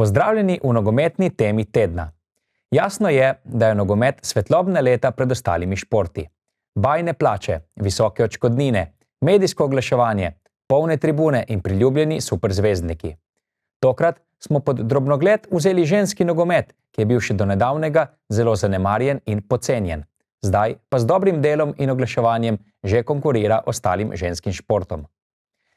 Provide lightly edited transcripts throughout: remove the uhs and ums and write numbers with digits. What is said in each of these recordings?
Pozdravljeni v nogometni temi tedna. Jasno je, da je nogomet svetlobna leta pred ostalimi športi. Bajne plače, visoke odškodnine, medijsko oglaševanje, polne tribune in priljubljeni superzvezdniki. Tokrat smo pod drobnogled vzeli ženski nogomet, ki je bil še do nedavnega zelo zanemarjen in podcenjen. Zdaj pa z dobrim delom in oglaševanjem že konkurira ostalim ženskim športom.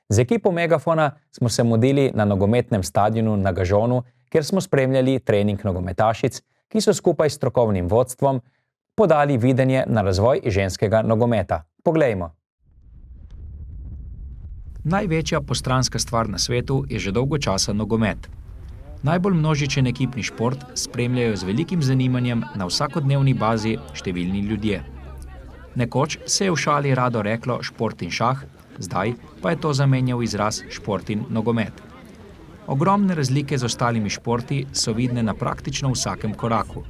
Z ekipo Megafona smo se mudili na nogometnem stadionu na Gažonu, kjer smo spremljali trening nogometašic, ki so skupaj s strokovnim vodstvom podali videnje na razvoj ženskega nogometa. Poglejmo. Največja postranska stvar na svetu je že dolgo časa nogomet. Najbolj množičen ekipni šport spremljajo z velikim zanimanjem na vsakodnevni bazi številni ljudje. Nekoč se je v šali rado reklo šport in šah, zdaj pa je to zamenjal izraz šport in nogomet. Ogromne razlike z ostalimi športi so vidne na praktično vsakem koraku.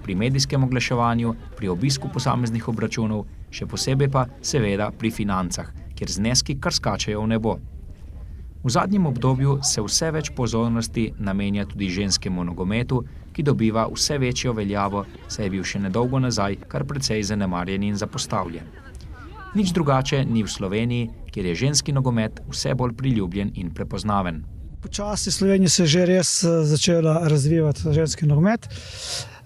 Pri medijskem oglaševanju, pri obisku posameznih obračunov, še posebej pa seveda pri financah, kjer zneski kar skačejo v nebo. V zadnjem obdobju se vse več pozornosti namenja tudi ženskemu nogometu, ki dobiva vse večjo veljavo, saj je bil še nedolgo nazaj kar precej zanemarjen in zapostavljen. Nič drugače ni v Sloveniji, kjer je ženski nogomet vse bolj priljubljen in prepoznaven. Počasi v Sloveniji se je že res začela razvijati ženski nogomet.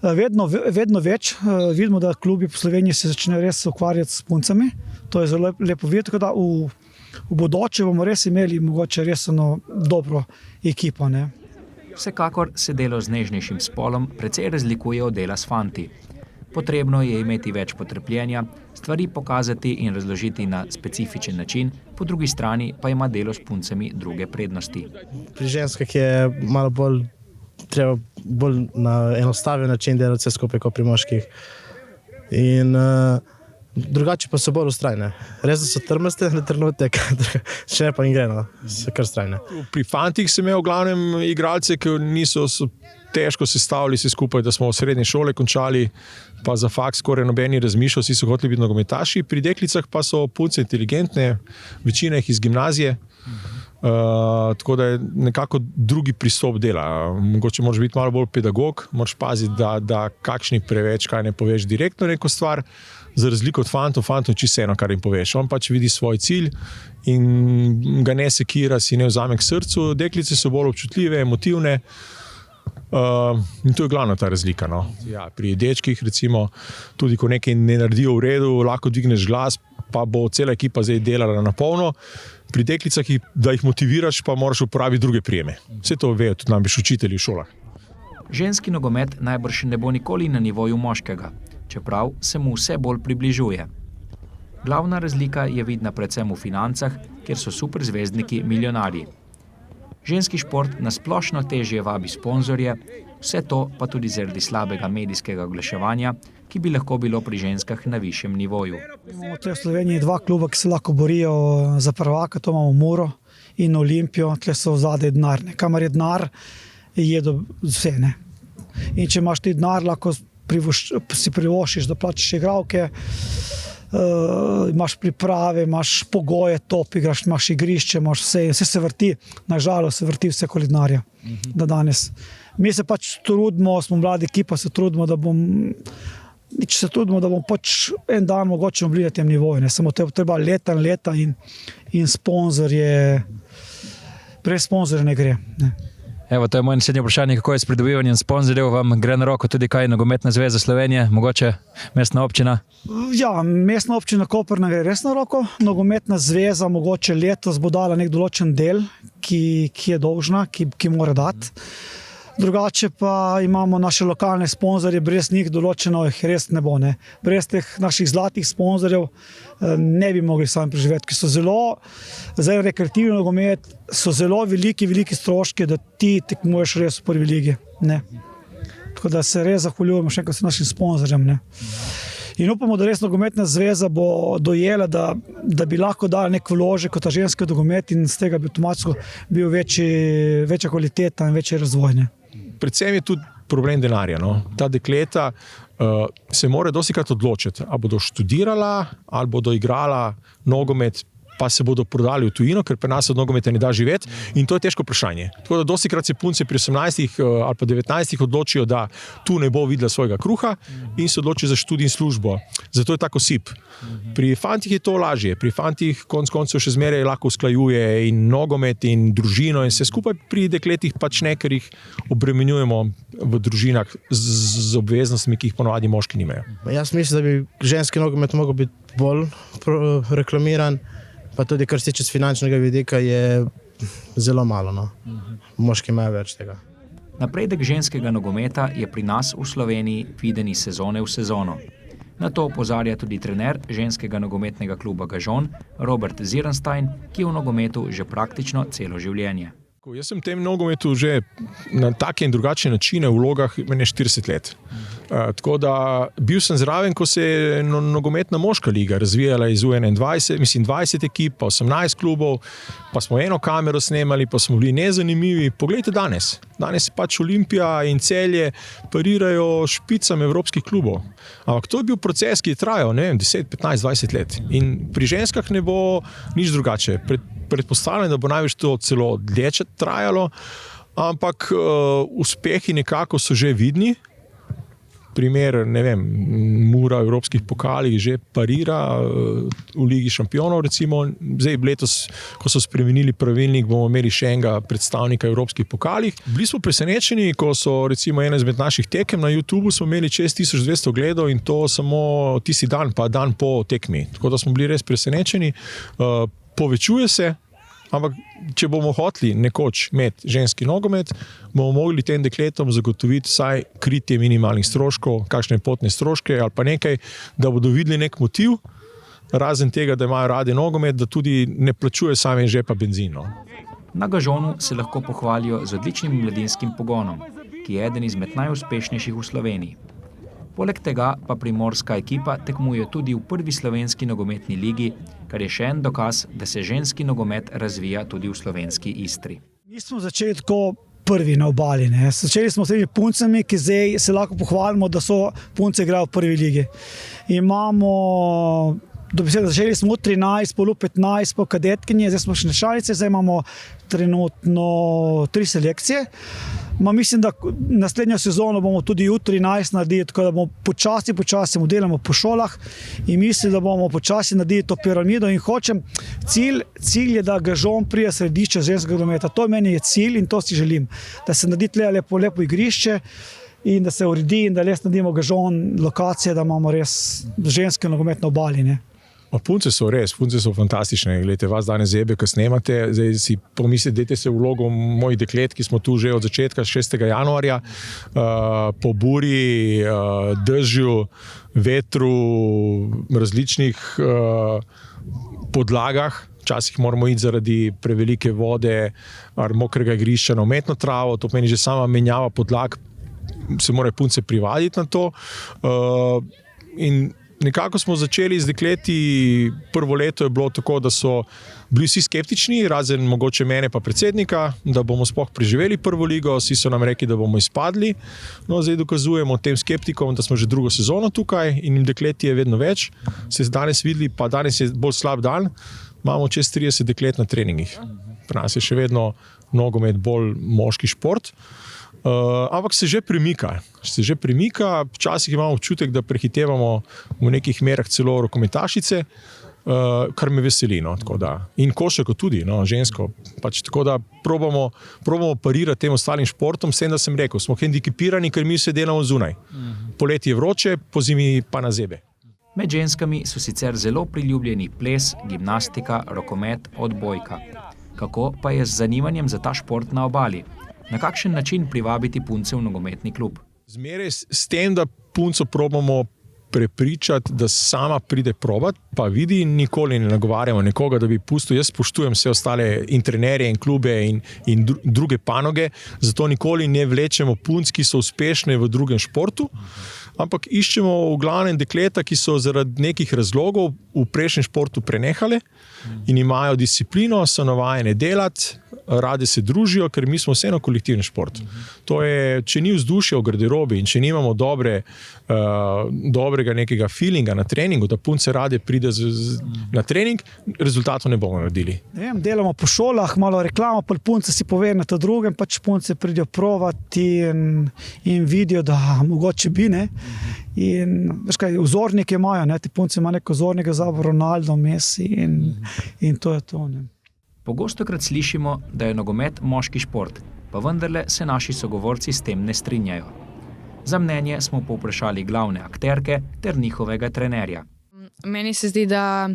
Vedno več vidimo, da klubi po Sloveniji se začnejo res ukvarjati s puncami. To je zelo lepo videti, tako da v bodoče bomo res imeli mogoče res dobro ekipo. Ne? Vsekakor se delo z nežnejšim spolom precej razlikuje od dela s fanti. Potrebno je imeti več potrpljenja, stvari pokazati in razložiti na specifičen način, po drugi strani pa ima delo s puncami druge prednosti. Pri ženskah je malo bolj treba bolj na enostaven način delati vse skupaj kot pri moških. In drugače pa so bolj ustrajne. Res, da so trmaste na trenutek, še pa in gre, so kar strajne. Pri fantih sem imel v glavnem igralce, ki niso težko sestavili vsi skupaj, da smo v srednji šole končali, pa za faks skoraj nobeni razmišljal, vsi so hoteli biti nogometaši. Pri deklicah pa so punce inteligentne, večina jih iz gimnazije, tako da je nekako drugi pristop dela. Mogoče moraš biti malo bolj pedagog, moraš paziti, da kakšni preveč, kaj ne poveš direktno neko stvar, za razliko od fantov čisto eno, kar jim poveš. On pač vidi svoj cilj in ga ne sekira, si ne vzame k srcu. Deklice so bolj občutljive, emotivne. In to je glavna ta razlika. No. Ja, pri dečkih, recimo, tudi ko nekaj ne naredijo v redu, lahko dvigneš glas, pa bo cela ekipa zdaj delala na polno. Pri deklicah, da jih motiviraš, pa moraš uporabiti druge prijeme. Vse to vejo tudi namreč učitelji v šolah. Ženski nogomet najbrž ne bo nikoli na nivoju moškega, čeprav se mu vse bolj približuje. Glavna razlika je vidna predvsem v financah, kjer so superzvezdniki milijonarji. Ženski šport nasplošno težje vabi sponzorje, vse to pa tudi zaradi slabega medijskega oglaševanja, ki bi lahko bilo pri ženskah na višjem nivoju. Imamo tukaj v Sloveniji dva kluba, ki se lahko borijo za prvaka, to imamo Muro in Olimpijo, tukaj so vzadej denar. Kamar je denar, je do vse. Ne? In če imaš ti denar, lahko si privoščiš, da plačeš igralke, imaš priprave, imaš pogoje, top igraš, imaš igrišče, imaš vse se vrti, nažalost se vrti vse okoli denarja, da danes. Mi se pač trudimo, smo mlada ekipa, se trudimo, da bomo pač en dan mogoče bili na tem nivoju, ne? Samo treba leta in leta in sponzorje, brez sponzorja ne gre. Ne? Evo, to je moje naslednje vprašanje, kako je s pridobivanjem sponzorjev, vam gre na roko tudi kaj Nogometna zveza Slovenije, mogoče mestna občina? Ja, mestna občina Koper nam gre res na roko, Nogometna zveza mogoče letos bo dala nek določen del, ki je dolžna, ki mora dati. Drugače pa imamo naše lokalne sponzorje, brez njih določeno jih res ne bo. Ne. Brez teh naših zlatih sponzorjev ne bi mogli sami preživeti, ki so zelo, za rekreativni nogomet, so zelo veliki stroški, da ti tekmuješ res v prvi ligi. Ne. Tako da se res zahvaljujemo še enkrat našim sponzorjem. Ne. In upamo, da res Nogometna zveza bo dojela, da bi lahko dala nek vložek kot ta ženski nogomet in z tega bi avtomatsko bil večja kvaliteta in večji razvoj. Ne. Predvsem je tudi problem denarja. No. Ta dekleta se mora dostikrat odločiti, ali bodo študirala, ali bodo igrala nogomet pa se bodo prodali v tujino, ker pri nas od nogometa ne da živeti. In to je težko vprašanje. Tako da dostikrat se punce pri 18 ali pa 19 odločijo, da tu ne bo videla svojega kruha in se odločijo za študij in službo. Zato je tako sip. Pri fantih je to lažje. Pri fantih konec koncev še zmeraj lahko usklajuje in nogomet in družino in vse skupaj. Pri dekletih pač ne, ker jih obremenjujemo v družinah z obveznostmi, ki jih ponovadi moški nimajo. Jaz mislim, da bi ženski nogomet mogel biti bolj reklamiran, pa tudi kar se tiče z finančnega vidika je zelo malo. No. Moški imajo več tega. Napredek ženskega nogometa je pri nas v Sloveniji viden iz sezone v sezono. Na to opozarja tudi trener ženskega nogometnega kluba Gažon, Robert Zirenstein, ki je v nogometu že praktično celo življenje. Jaz sem v tem nogometu že na take in drugačne načine v vlogah mene 40 let. Tako da bil sem zraven, ko se je nogometna moška liga razvijala iz U21, mislim 20 ekip, pa 18 klubov, pa smo eno kamero snemali, pa smo bili nezanimivi. Poglejte danes. Danes pač Olimpija in Celje parirajo špicam evropskih klubov. Ampak to je bil proces, ki je trajal 10, 15, 20 let. In pri ženskah ne bo nič drugače. Predpostavljam, da bo največ to celo dlje trajalo, ampak uspehi nekako so že vidni. Primer, ne vem, Mura v evropskih pokalih že parira v Ligi šampionov, recimo. Zdaj letos, ko so spremenili pravilnik, bomo imeli še enega predstavnika v evropskih pokalih. Bili smo presenečeni, ko so recimo ena izmed naših tekem na YouTubu smo imeli 6200 gledov in to samo tisti dan, pa dan po tekmi. Tako da smo bili res presenečeni. Povečuje se, ampak če bomo hoteli nekoč imeti ženski nogomet, bomo mogli tem dekletom zagotoviti vsaj kritje minimalnih stroškov, kakšne potne stroške ali pa nekaj, da bodo videli nek motiv, razen tega, da imajo radi nogomet, da tudi ne plačuje same žepa benzino. Na Gažonu se lahko pohvalijo z odličnim mladinskim pogonom, ki je eden izmed najuspešnejših v Sloveniji. Poleg tega pa primorska ekipa tekmuje tudi v prvi slovenski nogometni ligi, kar je še en dokaz, da se ženski nogomet razvija tudi v slovenski Istri. Mi smo začeli tako prvi na obali. Ne. Začeli smo s temi puncami, ki zdaj se lahko pohvalimo, da so punce igrajo v prvi ligi. Začeli smo 13, polu 15, po kadetkinje, zdaj smo še nešalice, zdaj imamo trenutno 3 selekcije. Mislim, da naslednjo sezono bomo tudi U13 naredili, tako da bomo počasi delamo po šolah in mislim, da bomo počasi naredili to piramido in cilj je, da Gažon prije središče ženskega nogometa. To meni je cilj in to si želim, da se naredi tle lepo igrišče in da se uredi in da res naredimo Gažon lokacije, da imamo res ženski nogomet na obali. Ne. Punce so fantastične. Glede, vas danes zebe, ko snemate, zdaj si pomislite, dajte se v vlogo mojih deklet, ki smo tu že od začetka, 6. januarja, po buri, dežju, vetru, različnih podlagah. Včasih moramo iti zaradi prevelike vode ali mokrega igrišča na umetno travo, to pomeni že sama menjava podlag, se morajo punce privaditi na to. In nekako smo začeli z dekleti, prvo leto je bilo tako, da so bili vsi skeptični, razen mogoče mene pa predsednika, da bomo sploh preživeli prvo ligo, vsi so nam rekli, da bomo izpadli. No, zdaj dokazujemo tem skeptikom, da smo že drugo sezono tukaj in dekleti je vedno več. Se danes videli, pa danes je bolj slab dan, imamo čez 30 deklet na treningih. Pri nas je še vedno nogomet bolj moški šport. Ampak se že premika. Včasih imamo občutek, da prehitevamo v nekih merah celo rokometašice, kar me veseli. No, in košarko tudi, no, žensko. Tako da probamo parirati tem ostalim športom, s tem, da sem rekel, smo hendikepirani, ker mi se delamo zunaj. Poleti je vroče, pozimi pa na zebe. Med ženskami so sicer zelo priljubljeni ples, gimnastika, rokomet, odbojka. Kako pa je z zanimanjem za ta šport na obali? Na kakšen način privabiti punce v nogometni klub? Zmeraj s tem, da punco probamo prepričati, da sama pride probat, pa vidi, nikoli ne nagovarjamo nekoga, da bi pustil. Jaz spoštujem vse ostale in trenerje in klube in druge panoge, zato nikoli ne vlečemo punc, ki so uspešne v drugem športu, ampak iščemo v glavnem dekleta, ki so zaradi nekih razlogov v prejšnjem športu prenehale in imajo disciplino, so navajene delati, radi se družijo, ker mi smo vseeno kolektivni šport. To je, če ni vzdušja v garderobi in če nimamo dobrega nekega feelinga na treningu, da punce rade pride na trening, rezultatov ne bomo naredili. Ne vem, delamo po šolah, malo reklamo, pa punce si pove na ta drugem, pač punce pridejo provati in vidijo, da mogoče bi, ne. In veš kaj, vzornike imajo, ne, ti punce imajo neko vzornike za Ronaldo, Messi in to je to, ne. Pogostokrat slišimo, da je nogomet moški šport, pa vendarle se naši sogovorci s tem ne strinjajo. Za mnenje smo povprašali glavne akterke ter njihovega trenerja. Meni se zdi, da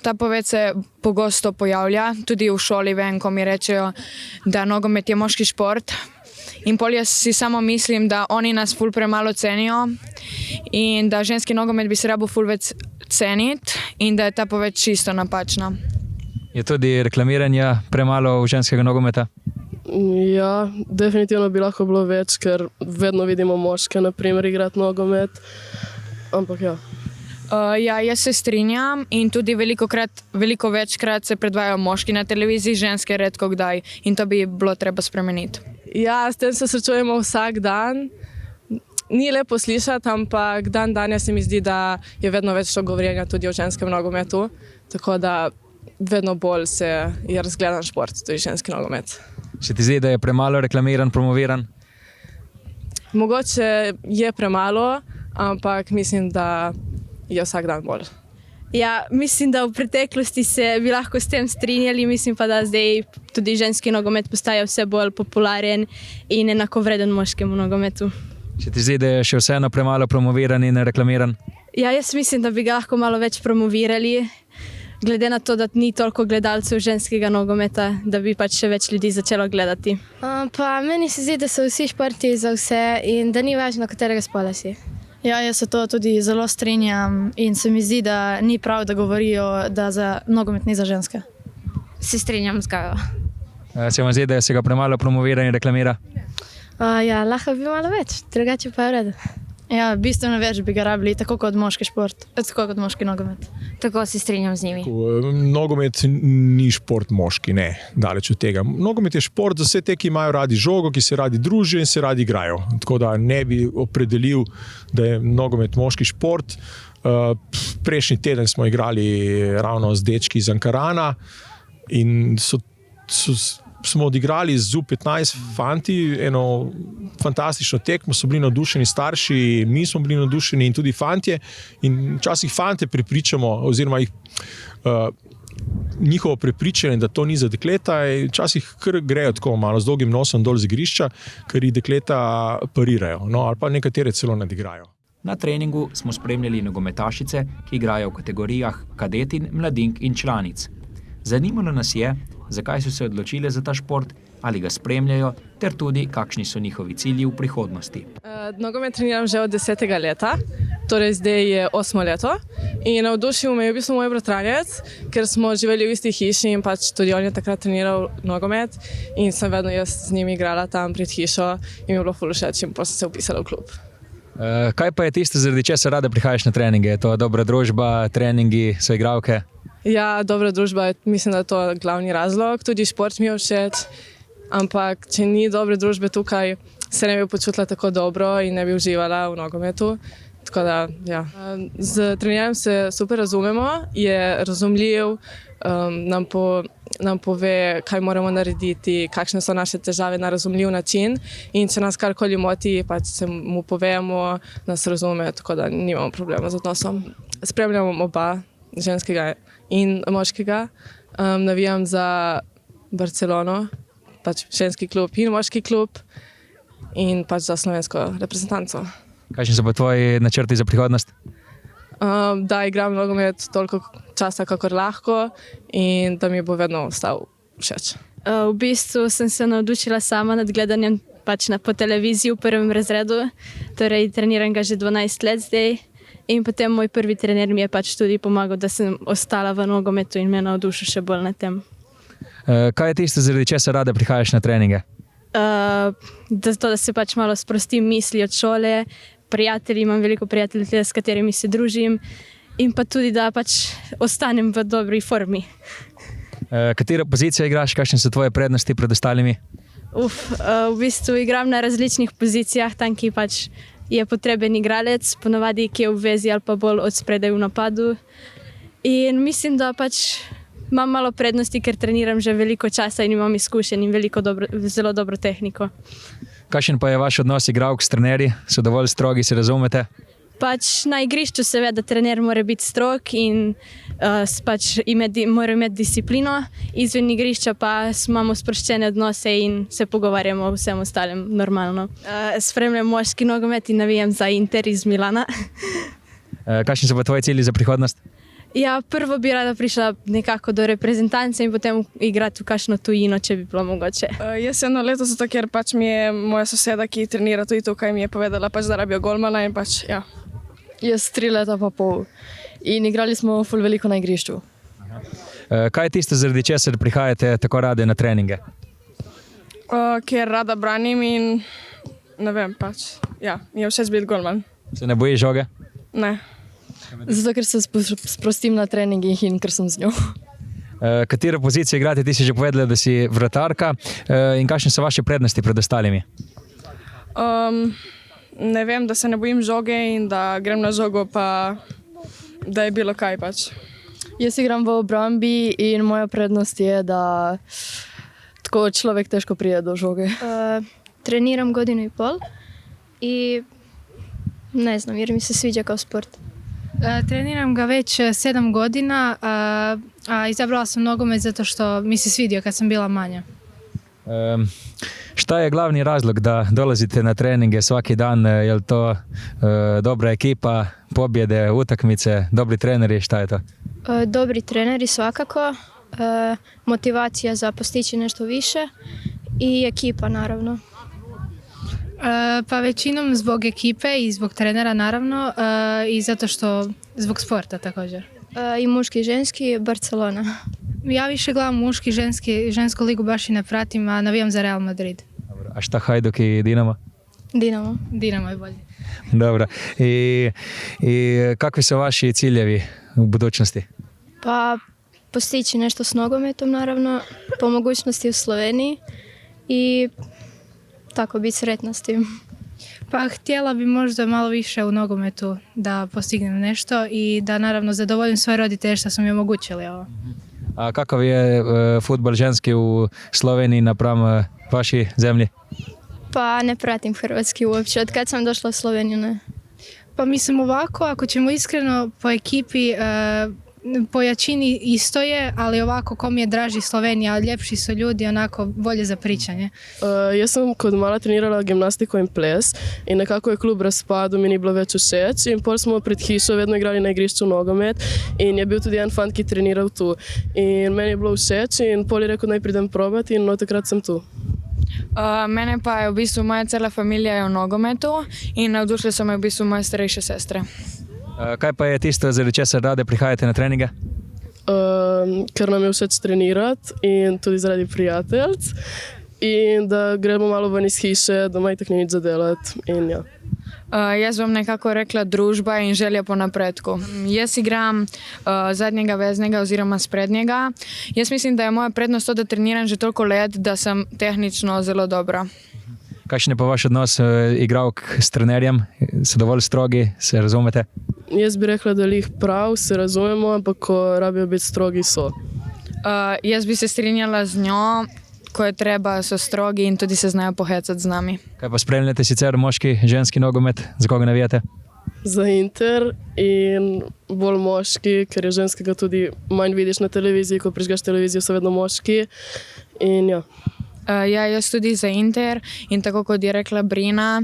ta poved se pogosto pojavlja, tudi v šoli vem, ko mi rečejo, da nogomet je moški šport. In pol jaz si samo mislim, da oni nas ful premalo cenijo in da ženski nogomet bi se rabo ful več ceniti in da je ta poved čisto napačna. Je tudi reklamiranja premalo v ženskega nogometa? Ja, definitivno bi lahko bilo več, ker vedno vidimo moške, na primer, igrati nogomet. Ampak ja. Ja, jaz se strinjam in tudi veliko večkrat se predvajajo moški na televiziji, ženske redko kdaj in to bi bilo treba spremeniti. Ja, s tem se srečujemo vsak dan. Ni lepo slišati, ampak dan se mi zdi, da je vedno več to govorjenja tudi o ženskem nogometu, tako da vedno bolj je razgledan šport, tudi ženski nogomet. Se ti zdi, da je premalo reklamiran, promoviran? Mogoče je premalo, ampak mislim, da je vsak dan bolj. Ja, mislim, da v preteklosti se bi lahko s tem strinjali, mislim pa, da zdaj tudi ženski nogomet postaja vse bolj popularen in enakovreden moškemu nogometu. Se ti zdi, da je še vseeno premalo promoviran in reklamiran? Ja, jaz mislim, da bi ga lahko malo več promovirali, glede na to, da ni toliko gledalcev ženskega nogometa, da bi pač še več ljudi začelo gledati. Pa meni se zdi, da so vsi športi za vse in da ni važno, katerega spola si. Ja, jaz se to tudi zelo strinjam in se mi zdi, da ni prav, da govorijo, da nogomet ni za ženske. Se strinjam z Gajo. Se vam zdi, da se ga premalo promovira in reklamira? Ja, lahko bi malo več, drugače pa je v redu. Ja, bistveno več bi ga rabili, tako kot moški šport, tako kot moški nogomet. Tako se strinjam z njimi. Nogomet ni šport moški, ne, daleč od tega. Nogomet je šport za vse te, ki imajo radi žogo, ki se radi družijo in se radi igrajo. Tako da ne bi opredelil, da je nogomet moški šport. Prejšnji teden smo igrali ravno z dečki iz Ankarana in smo odigrali z U15 fanti, eno fantastično tekmo, so bili navdušeni starši, mi smo bili navdušeni in tudi fantje. In včasih fante prepričamo, oziroma njihovo prepričanje, da to ni za dekleta, včasih kar grejo tako malo z dolgim nosom dol z igrišča, ker jih dekleta parirajo, no, ali pa nekatere celo nadigrajo. Na treningu smo spremljali nogometašice, ki igrajo v kategorijah kadetin, mladink in članic. Zanimalo nas je, zakaj so se odločile za ta šport, ali ga spremljajo, ter tudi, kakšni so njihovi cilji v prihodnosti. Nogomet treniram že od 10. leta, torej zdaj je 8. leto. In navdušil me je v bistvu moj bratranec, ker smo živeli v isti hiši in pač tudi on je takrat treniral nogomet in sem vedno jaz z njim igrala tam pred hišo in mi je bilo ful všeč in potem sem se vpisala v klub. Kaj pa je tisto, zaradi česa rada prihajaš na treninge? Je to dobra družba, treningi, soigralke? Ja, dobra družba, mislim, da je to glavni razlog. Tudi šport mi je všeč, ampak če ni dobre družbe tukaj, se ne bi počutila tako dobro in ne bi uživala v nogometu. Tako da, ja. Z treniranjem se super razumemo, je razumljiv, nam pove, kaj moramo narediti, kakšne so naše težave na razumljiv način in če nas karkoli moti, pač se mu povemo, nas razume, tako da nimamo problema z odnosom. Spremljamo oba, ženskega in moškega. Navijam za Barcelono, pač ženski klub in moški klub in pač za slovensko reprezentanco. Kakšni so pa tvoji načrti za prihodnost? Da igram nogomet toliko časa, kakor lahko in da mi bo vedno ostal všeč. V bistvu sem se navdušila sama nad gledanjem pač po televiziji v prvem razredu, torej treniram ga že 12 let zdaj. In potem moj prvi trener mi je pač tudi pomagal, da sem ostala v nogometu in me navdušil še bolj na tem. Kaj je tisto, zaradi česa rada prihajaš na treninge? Da se pač malo sprostim misli od šole, prijatelji, imam veliko prijateljev, s katerimi se družim in pa tudi, da pač ostanem v dobri formi. Katero pozicijo igraš, kakšne so tvoje prednosti pred ostalimi? V bistvu igram na različnih pozicijah, tam, ki pač je potreben igralec, ponovadi, ki je v vezi ali pa bolj od spredaj v napadu. In mislim, da pač imam malo prednosti, ker treniram že veliko časa in imam izkušenj in zelo dobro tehniko. Kakšen pa je vaš odnos igralk s trenerji? So dovolj strogi, se razumete? Pač na igrišču seveda trener mora biti strog in pač mora imeti disciplino, izven igrišča pa imamo sproščene odnose in se pogovarjamo o vsem ostalem normalno. Spremljam moški nogomet in navijam za Inter iz Milana. Kakšni so pa tvoji cilji za prihodnost? Ja, prvo bi rada prišla nekako do reprezentance in potem igrati v kakšno tujino, če bi bilo mogoče. Jaz eno leto zato, ker pač mi je moja soseda, ki trenira tudi tukaj, mi je povedala, pač, da rabijo golmana in pač, ja. Jaz 3 leta pa pol in igrali smo ful veliko na igrišču. Kaj je tisto, zaradi česar prihajate tako rade na treninge? Ker rada branim in ne vem, pač, ja, mi je všeč biti golman. Se ne bojiš žoge? Ne. Zato, ker se sprostim na treningih in ker sem z njo. Katero pozicijo igrate? Ti si že povedala, da si vratarka. In kakšne so vaše prednosti pred ostalimi? Ne vem, da se ne bojim žoge in da grem na žogo, pa da je bilo kaj pač. Jaz igram v obrambi in moja prednost je, da tako človek težko pride do žoge. Treniram 1,5 i ne znam jer mi se sviđa kao sport. Treniram ga već 7 godina, a izabrala sam nogomet zato što mi se svidio kad sam bila manja. Šta je glavni razlog da dolazite na treninge svaki dan? Je li to dobra ekipa, pobjede, utakmice, dobri treneri, šta je to? Dobri treneri svakako, motivacija za postići nešto više i ekipa naravno. Pa većinom zbog ekipe i zbog trenera naravno i zato što zbog sporta također. I muški i ženski, Barcelona. Ja više gledam muški, žensku ligu baš i ne pratim, a navijam za Real Madrid. Dobro. A šta Hajduk i Dinamo? Dinamo. Dinamo je bolje. Dobro. I kakvi su vaši ciljevi u budućnosti? Pa postići nešto s nogometom naravno, po mogućnosti u Sloveniji i tako biti sretna s tim. Pa htjela bi možda malo više u nogometu da postignem nešto i da naravno zadovoljim svoje roditelje što su mi omogućili ovo. A kakav je fudbal ženski u Sloveniji napram vašoj zemlji? Pa ne pratim hrvatski uopće, od kad sam došla u Sloveniju ne. Pa mislim ovako, ako ćemo iskreno po ekipi, po jačini isto je, ali ovako ko mi je draži Slovenija, ljepši su ljudi, onako bolje za pričanje. Jaz sem kot mala trenirala gimnastiko in ples in nekako je klub razpadel, mi ni bilo več všeč in pol smo pred hišo vedno igrali na igrišču nogomet in je bil tudi en fant, ki treniral tu. In meni je bilo všeč in pol je rekel, naj pridem probati in od takrat sem tu. Mene pa je v bistvu moja cela familija je v nogometu in navdušile so me v bistvu moje starejše sestre. Kaj pa je tisto, zaradi česar rade prihajate na treninge? Ker nam je všeč trenirati in tudi zaradi prijateljic in da gremo malo ven iz hiše, doma itak ni nič za delati in ja. Jaz bom nekako rekla družba in želja po napredku. Jaz igram zadnjega veznega oziroma sprednjega. Jaz mislim, da je moja prednost to, da treniram že toliko let, da sem tehnično zelo dobra. Kakšen je pa vaš odnos igralk s trenerjem? So dovolj strogi, se razumete? Jaz bi rekla, da jih prav, se razumemo, ampak ko rabijo biti strogi, so. Jaz bi se strinjala z njo, ko je treba, so strogi in tudi se znajo pohecati z nami. Kaj pa spremljate sicer moški, ženski nogomet? Za koga navijate? Za Inter in bolj moški, ker je ženskega tudi manj vidiš na televiziji, ko prižgaš televizijo, so vedno moški in ja. Ja, jaz tudi za Inter in tako kot je rekla Brina,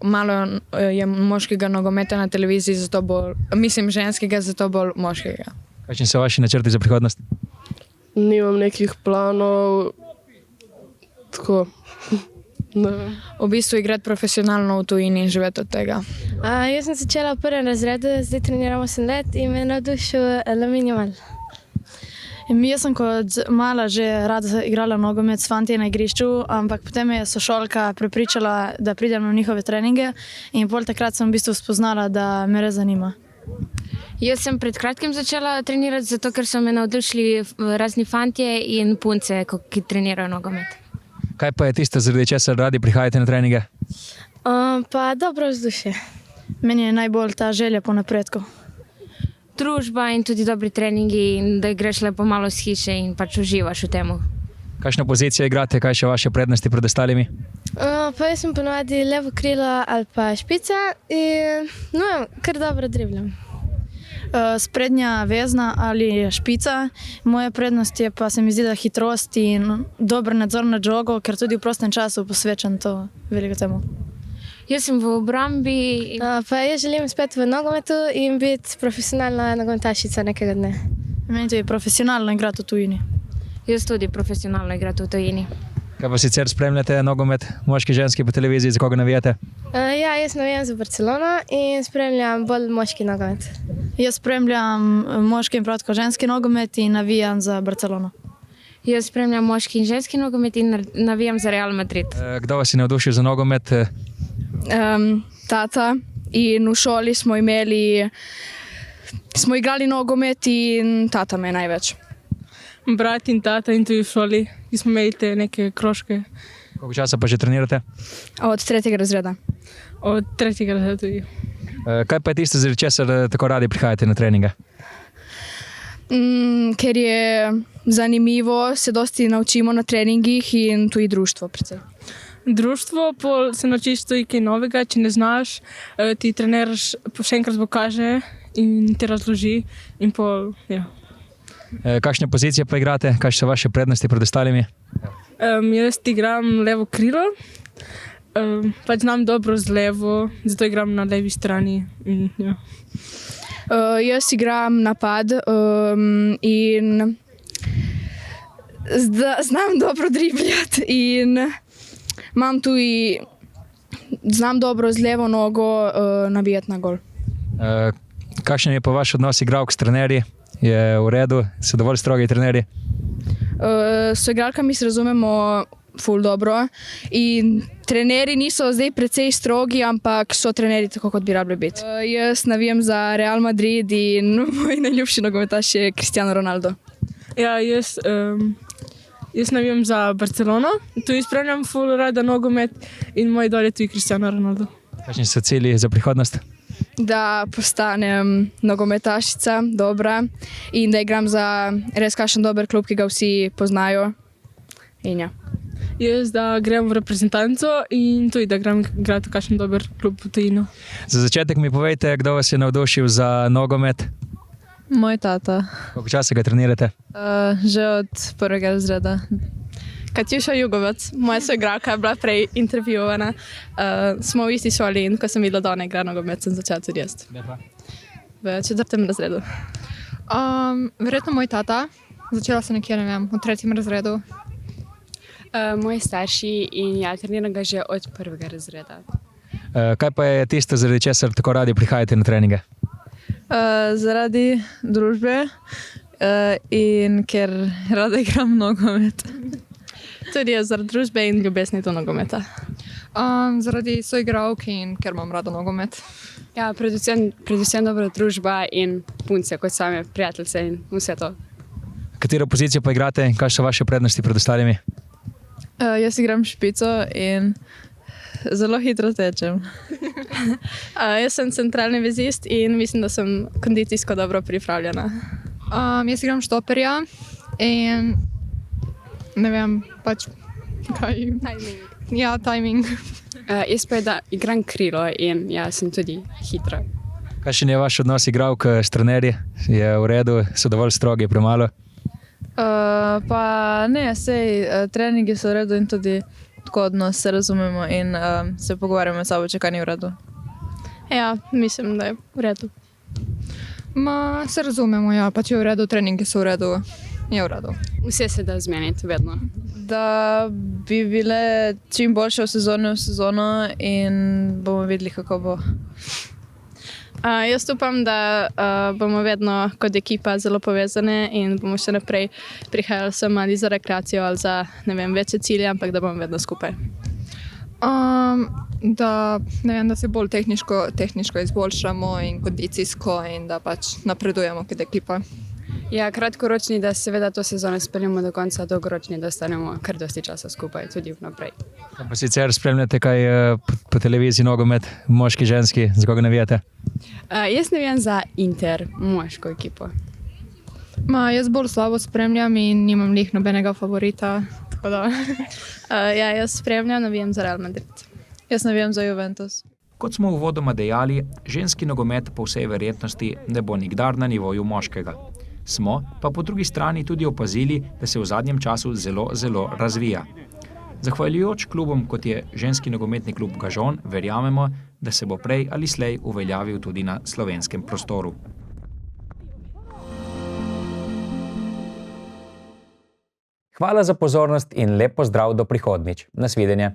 malo je moškega nogometa na televiziji, zato bolj, mislim ženskega, zato bolj moškega. Kakšni so vaši načrti za prihodnost? Nimam nekih planov, tako, ne vem. V bistvu igrati profesionalno v tujini in živeti od tega. Jaz sem začela v 1. razredu, zdaj treniram 8 let in me navdušil Lamine Yamal. Jaz sem kot mala že rada igrala nogomet s fanti na igrišču, ampak potem me je sošolka prepričala, da pridem na njihove treninge in pol takrat sem v bistvu spoznala, da me res zanima. Jaz sem pred kratkim začela trenirati, zato ker so me navdušili razni fantje in punce, ki trenirajo nogomet. Kaj pa je tisto, zaradi česar radi prihajate na treninge? Pa dobro vzdušje. Meni je najbolj ta želja po napredku. Družba in tudi dobri treningi, in da greš lepo malo z hiše in pač uživaš v temu. Kakšno pozicijo igrate, kaj še vaše prednosti pred ostalimi? Pa jaz sem ponovadi levo krilo ali pa špica in kar dobro dribljam. Sprednja vezna ali špica. Moja prednost je pa se mi zdi, da hitrost in dober nadzor na žogo, ker tudi v prostem času posvečam to veliko temu. Jaz sem v obrambi. Pa jaz želim spet v nogometu in biti profesionalna nogometašica nekega dne. Meni tudi profesionalno igrati v tujini. Jaz tudi profesionalno igrati v tujini. Kaj pa sicer spremljate nogomet, moški, ženski po televiziji, za koga navijate? Ja, jaz navijam za Barcelono in spremljam bolj moški nogomet. Jaz spremljam moški in prav tako ženski nogomet in navijam za Barcelono. Jaz spremljam moški in ženski nogomet in navijam za Real Madrid. Kdo vas je navdušil za nogomet? Tata, in v šoli smo igrali nogomet in tata me največ. Brat in tata in tudi v šoli, ki smo imeli te neke krožke. Koliko časa pa že trenirate? Od 3. razreda. Od 3. razreda tudi. Kaj pa je tisto, zaradi česar tako radi prihajate na treninge? Ker je zanimivo, se dosti naučimo na treningih in tudi društvo predvsem. Društvo, pol se naučiš tudi kaj novega, če ne znaš, ti trener še enkrat pokaže in te razloži in pol, ja. Kakšne pozicije pa igrate? Kaj so vaše prednosti pred ostalimi? Jaz igram levo krilo, pač znam dobro z levo, zato igram na levi strani. Ja. Jaz igram napad in znam dobro dribljati in znam dobro z levo nogo nabijati na gol. Kakšen je pa vaš odnos igralk s trenerji? Je v redu? So dovolj strogi trenerji? S igralkami se razumemo ful dobro in trenerji niso zdaj precej strogi, ampak so trenerji tako, kot bi rabili biti. Jaz navijam za Real Madrid in moj najljubši nogometaš je Cristiano Ronaldo. Ja, jaz navijam za Barcelono, tu spremljam ful rada nogomet in moj idol je tudi Cristiano Ronaldo. Kakšni so cilji za prihodnost? Da postanem nogometašica dobra in da igram za res kakšen dober klub, ki ga vsi poznajo. In ja. Jaz da grem v reprezentanco in tudi da grem igrati v kakšen dober klub v tujino. Za začetek mi povejte, kdo vas je navdušil za nogomet? Moj tata. Koliko časa ga trenirate? Že od 1. razreda. Katjuša Jugovac, moja soigralka je bila prej intervjuvana. Smo v isti šoli in ko sem videla, da ona igra nogomet, sem začela tudi jaz. V 4. razredu. Verjetno moj tata. Začela sem nekje, ne vem, v 3. razredu. Moji starši in ja, treniram ga že od 1. razreda. Kaj pa je tisto, zaradi česar tako radi prihajate na treninge? Zaradi družbe in ker rada igram nogomet. Tudi jaz zaradi družbe in ljubezni do nogometa. Zaradi soigralk in ker imam rada nogomet. Ja, predvsem dobra družba in punce kot same prijateljice in vse to. Katero pozicijo pa igrate in kaj so vaše prednosti pred ostalimi? Jaz igram špico in zelo hitro tečem. Jaz sem centralni vezist in mislim, da sem kondicijsko dobro pripravljena. Jaz igram štoperja in ne vem, pač kaj... Timing. Ja, timing. Jaz pa igram krilo in ja, sem tudi hitra. Kakšen je vaš odnos igralk s trenerji? Je v redu, so dovolj strogi, premalo? Pa ne, sej treningi so v redu in tudi tako odnos se razumemo in se pogovarjamo med sabo, če kaj ni v redu. Ja, mislim, da je v redu. Se razumemo, ja, pa če je v redu, treningi so v redu, je v redu. Vse se da zmeniti, vedno. Da bi bile čim boljše v sezono in bomo videli, kako bo. Jaz upam, da bomo vedno kot ekipa zelo povezane in bomo še naprej prihajali sem ali za rekreacijo ali za, ne vem, večje cilje, ampak da bomo vedno skupaj. Da se bolj tehniško izboljšamo in kondicijsko in da pač napredujemo kot ekipa. Ja, kratkoročni, da seveda to sezono speljemo do konca, dolgoročni, da ostanemo kar dosti časa skupaj, tudi vnaprej. Pa sicer spremljate kaj po televiziji nogomet, moški, ženski, za koga navijate? Jaz navijam za Inter, moško ekipo. Jaz bolj slabo spremljam in nimam lih nobenega favorita. Tako da. Jaz spremljam, navijam za Real Madrid. Jaz navijam za Juventus. Kot smo uvodoma dejali, ženski nogomet po vsej verjetnosti ne bo nikdar na nivoju moškega. Smo pa po drugi strani tudi opazili, da se v zadnjem času zelo razvija. Zahvaljujoč klubom, kot je ženski nogometni klub Gažon, verjamemo, da se bo prej ali slej uveljavil tudi na slovenskem prostoru. Hvala za pozornost in lep pozdrav do prihodnjič. Nasvidenje.